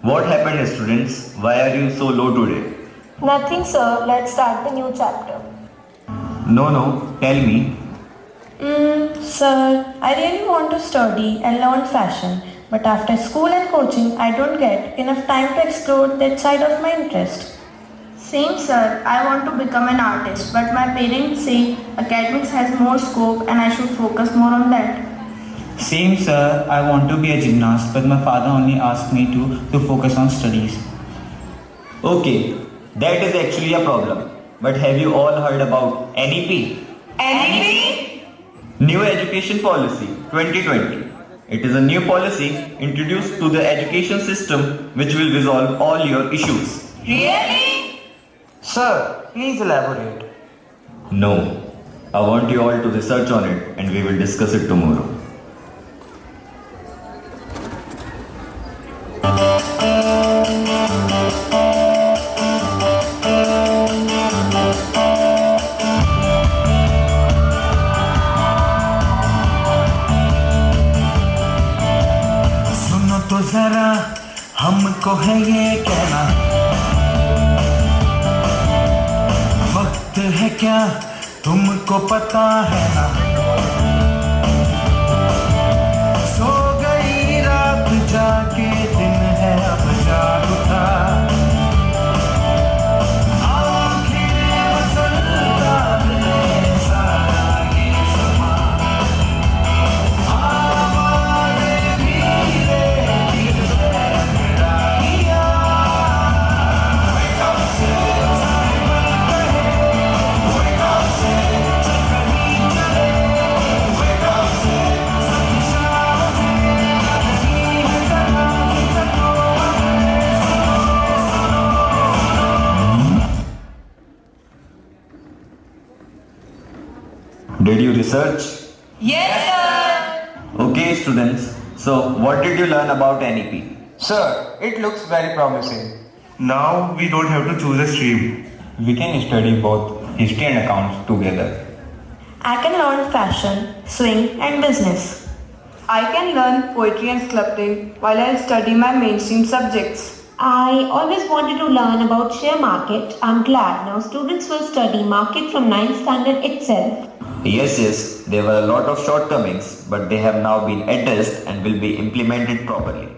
What happened, students? Why are you so low today? Nothing, sir. Let's start the new chapter. No, tell me. Sir, I really want to study and learn fashion, but after school and coaching, I don't get enough time to explore that side of my interest. Same sir, I want to become an artist, but my parents say academics has more scope and I should focus more on that. Same sir, I want to be a gymnast, but my father only asked me to focus on studies. Okay, that is actually a problem. But have you all heard about NEP? NEP? New Education Policy 2020. It is a new policy introduced to the education system which will resolve all your issues. Really? Sir, please elaborate. No, I want you all to research on it and we will discuss it tomorrow. सुनो तो जरा हमको है ये कहना, वक्त है क्या तुमको पता है ना, सो गई रात जाके दिन है अब जाग उठा, आँखें मसलता है सारा ये समा, आवाज़ें धीरे धीरे लहराइयाँ, wake up Sid, साहिबल कहे, wake up Sid, चल कहीं चले, wake up Sid, सभी शाम से लगनी है सदा, सबको हमें सुनो, Did you research? Yes, sir. Okay, students. So, what did you learn about NEP? Sir, it looks very promising. Now we don't have to choose a stream. We can study both history and accounts together. I can learn fashion, swing, and business. I can learn poetry and sculpting while I study my mainstream subjects. I always wanted to learn about share market. I'm glad now students will study market from 9th standard itself. Yes, there were a lot of shortcomings, but they have now been addressed and will be implemented properly.